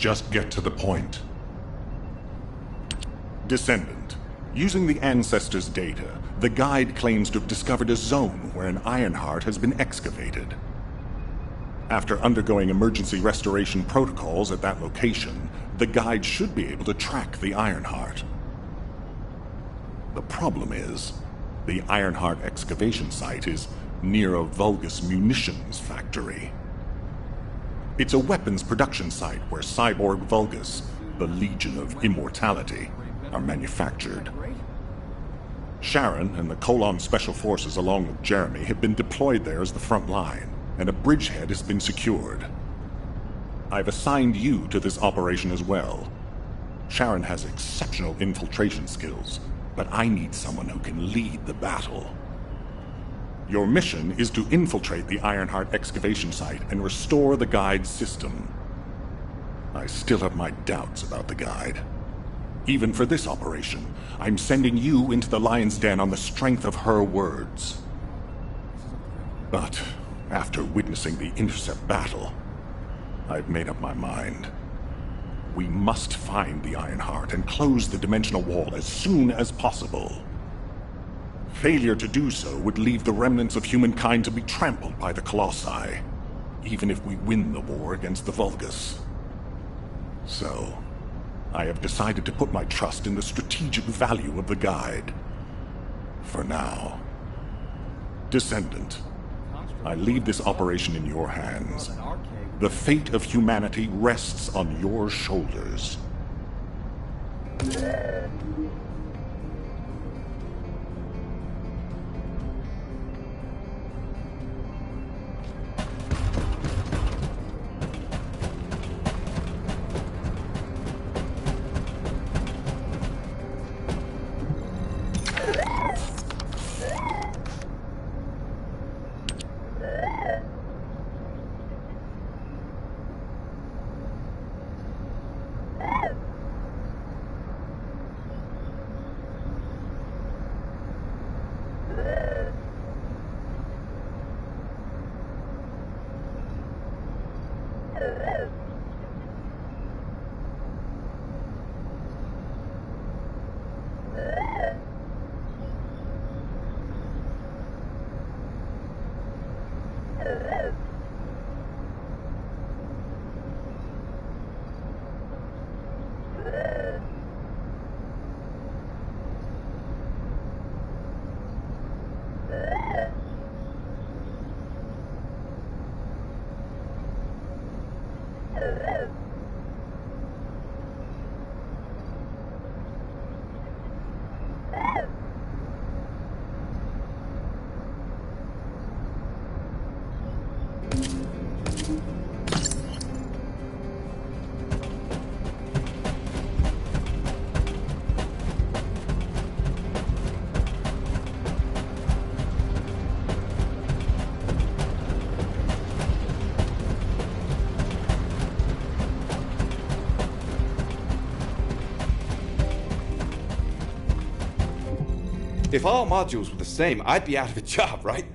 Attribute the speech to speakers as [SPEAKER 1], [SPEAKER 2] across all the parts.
[SPEAKER 1] Just get to the point. Descendant. Using the Ancestors' data, the guide claims to have discovered a zone where an Ironheart has been excavated. After undergoing emergency restoration protocols at that location, the guide should be able to track the Ironheart. The problem is, the Ironheart excavation site is near a Vulgus munitions factory. It's a weapons production site where cyborg Vulgus, the Legion of Immortality, are manufactured. Sharon and the Colon Special Forces along with Jeremy have been deployed there as the front line, and a bridgehead has been secured. I've assigned you to this operation as well. Sharon has exceptional infiltration skills, but I need someone who can lead the battle. Your mission is to infiltrate the Ironheart excavation site and restore the guide's system. I still have my doubts about the guide. Even for this operation, I'm sending you into the Lion's Den on the strength of her words. But after witnessing the intercept battle, I've made up my mind. We must find the Ironheart and close the dimensional wall as soon as possible. Failure to do so would leave the remnants of humankind to be trampled by the Colossi, even if we win the war against the Vulgus. So, I have decided to put my trust in the strategic value of the guide. For now. Descendant, I leave this operation in your hands. The fate of humanity rests on your shoulders.
[SPEAKER 2] If all modules were the same, I'd be out of a job, right?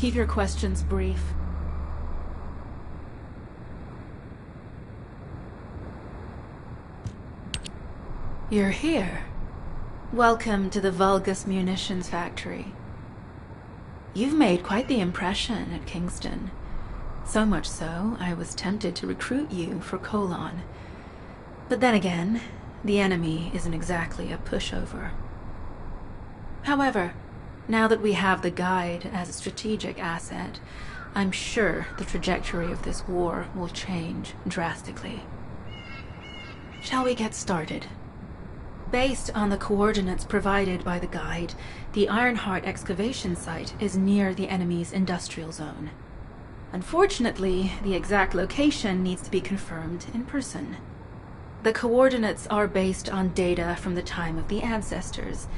[SPEAKER 3] Keep your questions brief. You're here. Welcome to the Vulgus Munitions Factory. You've made quite the impression at Kingston. So much so, I was tempted to recruit you for Colon. But then again, the enemy isn't exactly a pushover. However, now that we have the Guide as a strategic asset, I'm sure the trajectory of this war will change drastically. Shall we get started? Based on the coordinates provided by the Guide, the Ironheart excavation site is near the enemy's industrial zone. Unfortunately, the exact location needs to be confirmed in person. The coordinates are based on data from the time of the ancestors,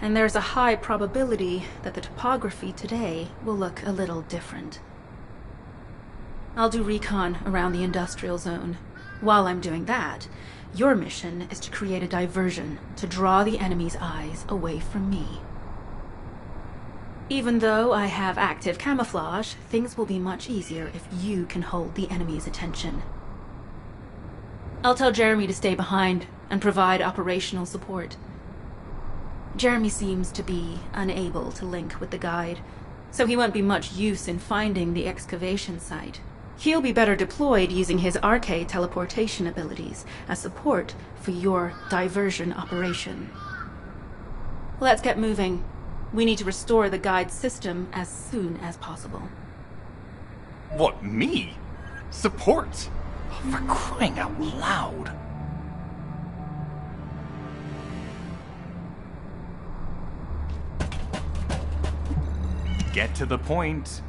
[SPEAKER 3] and there's a high probability that the topography today will look a little different. I'll do recon around the industrial zone. While I'm doing that, your mission is to create a diversion to draw the enemy's eyes away from me. Even though I have active camouflage, things will be much easier if you can hold the enemy's attention. I'll tell Jeremy to stay behind and provide operational support. Jeremy seems to be unable to link with the guide, so he won't be much use in finding the excavation site. He'll be better deployed using his arcade teleportation abilities as support for your diversion operation. Let's get moving. We need to restore the guide system as soon as possible.
[SPEAKER 4] What, me? Support? For crying out loud. Get to the point.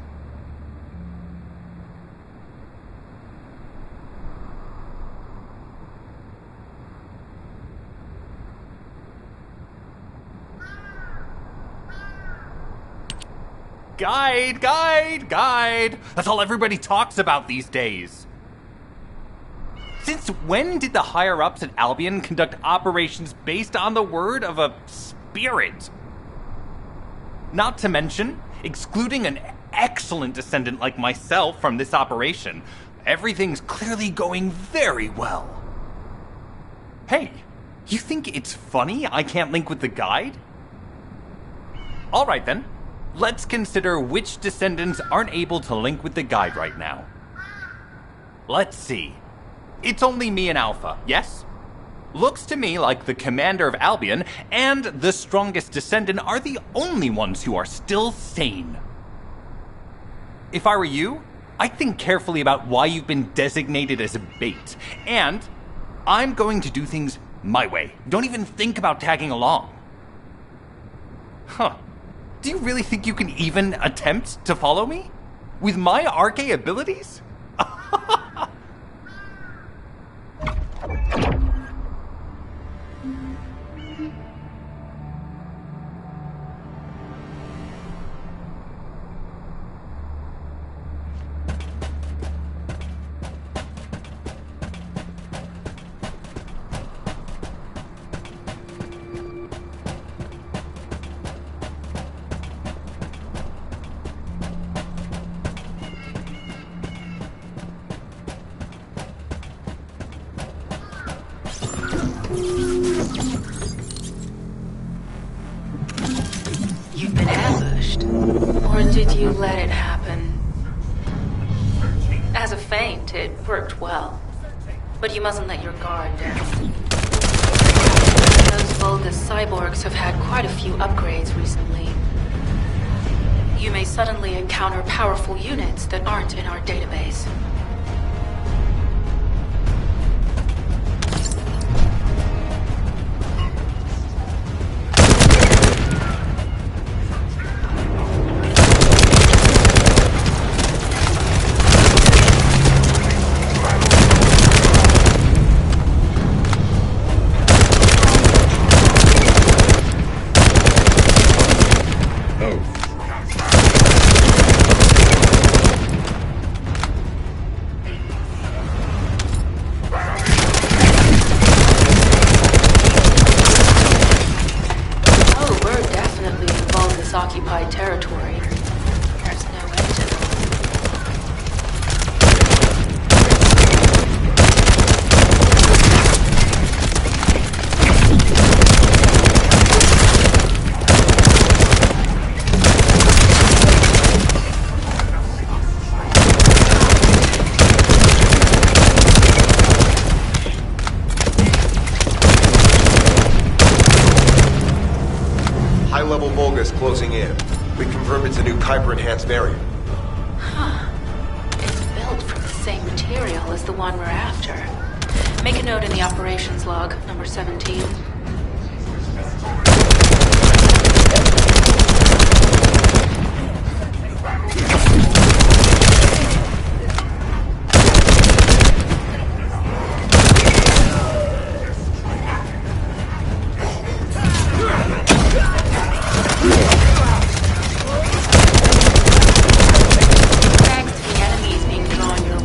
[SPEAKER 4] Guide, guide, guide. That's all everybody talks about these days. Since when did the higher-ups at Albion conduct operations based on the word of a spirit? Not to mention, excluding an excellent descendant like myself from this operation, everything's clearly going very well. Hey, you think it's funny I can't link with the guide? Alright then, let's consider which descendants aren't able to link with the guide right now. Let's see. It's only me and Alpha, yes? Looks to me like the commander of Albion and the strongest descendant are the only ones who are still sane. If I were you, I'd think carefully about why you've been designated as a bait, and I'm going to do things my way. Don't even think about tagging along. Huh. Do you really think you can even attempt to follow me? With my arcade abilities?
[SPEAKER 3] You've been ambushed. Or did you let it happen? As a feint, it worked well. But you mustn't let your guard down. Those Vulgus cyborgs have had quite a few upgrades recently. You may suddenly encounter powerful units that aren't in our database. Occupied territory. There's no end to them.
[SPEAKER 5] High-level Vulgus closing in. We confirm it's a new Kuiper-enhanced variant.
[SPEAKER 3] Huh. It's built from the same material as the one we're after. Make a note in the operations log, number 17. Thanks to the enemies being drawn your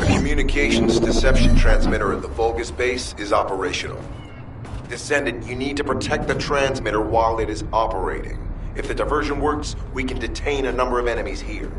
[SPEAKER 5] Communications deception transmitter at the Vulgus base is operational. Descendant, you need to protect the transmitter while it is operating. If the diversion works, we can detain a number of enemies here.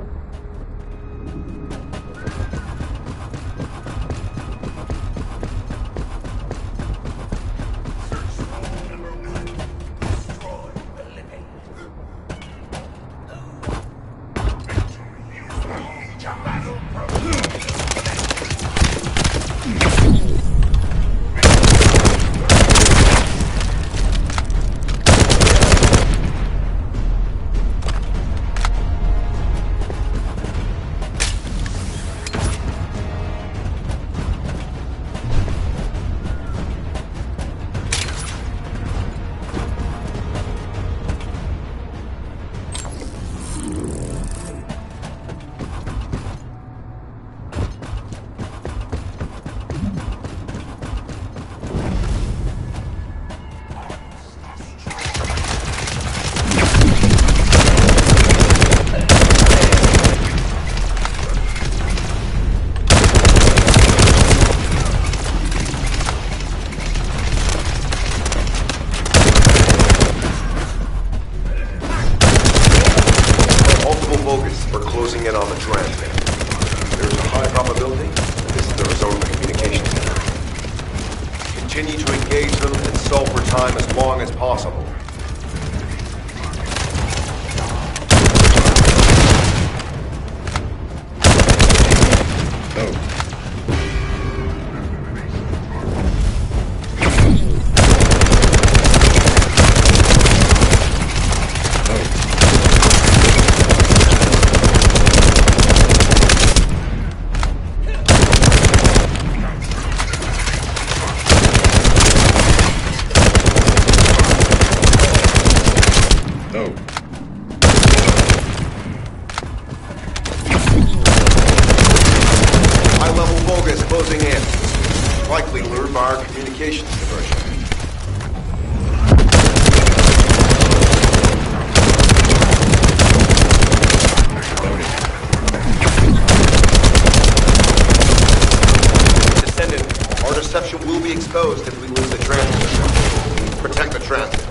[SPEAKER 5] Continue to engage them and stall for time as long as possible. High-level Vulgus closing in. Likely lured by our communications diversion. Descendant, our deception will be exposed if we lose the transmitter. Protect the transmitter.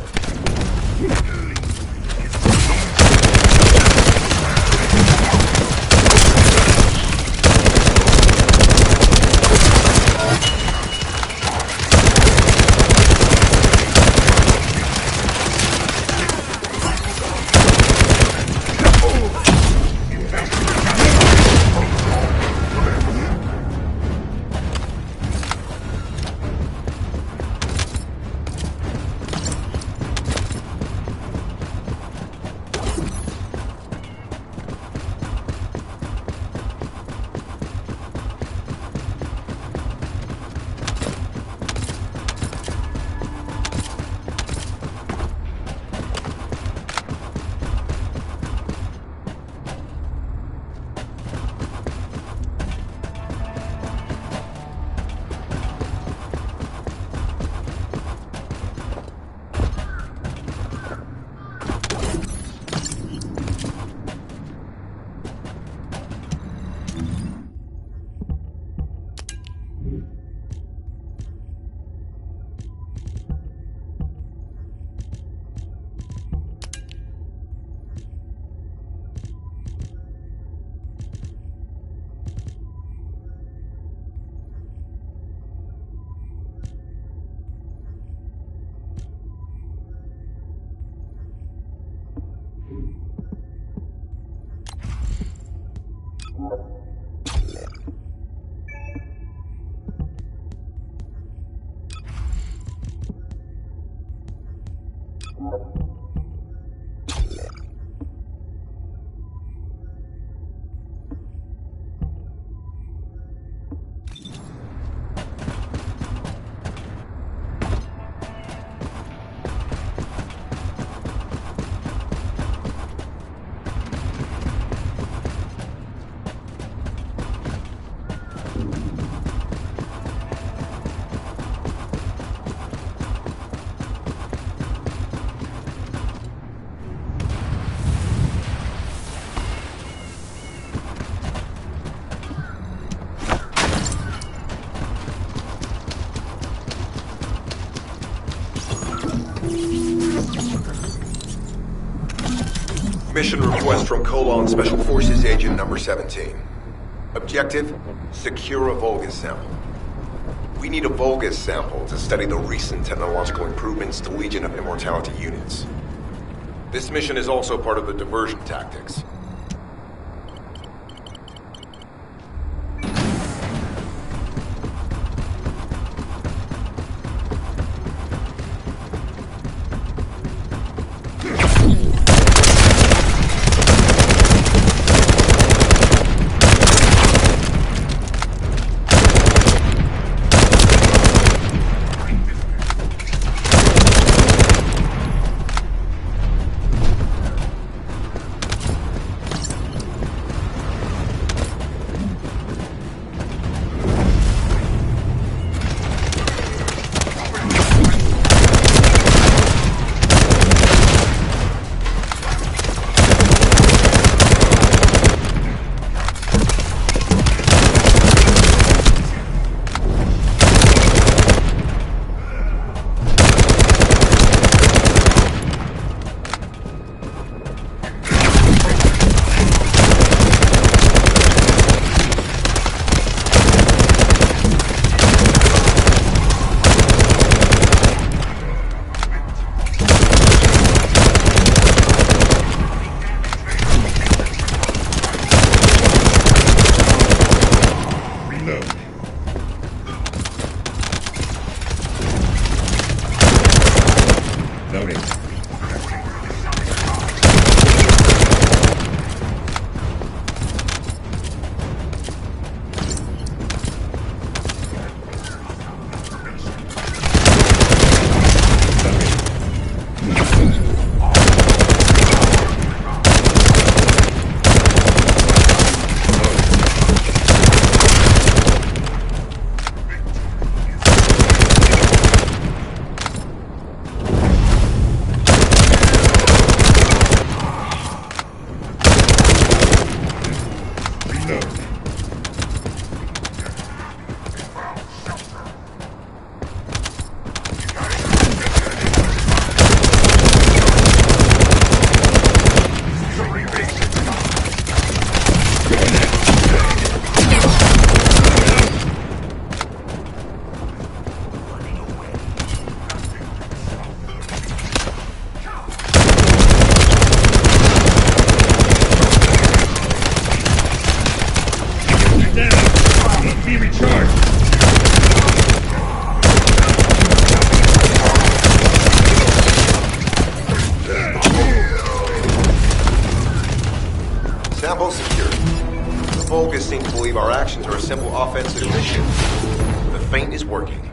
[SPEAKER 5] Mission request from Colon Special Forces Agent number 17. Objective, secure a Vulgus sample. We need a Vulgus sample to study the recent technological improvements to Legion of Immortality units. This mission is also part of the diversion tactics. Sample secured. The Vulgus seem to believe our actions are a simple offensive mission. The feint is working.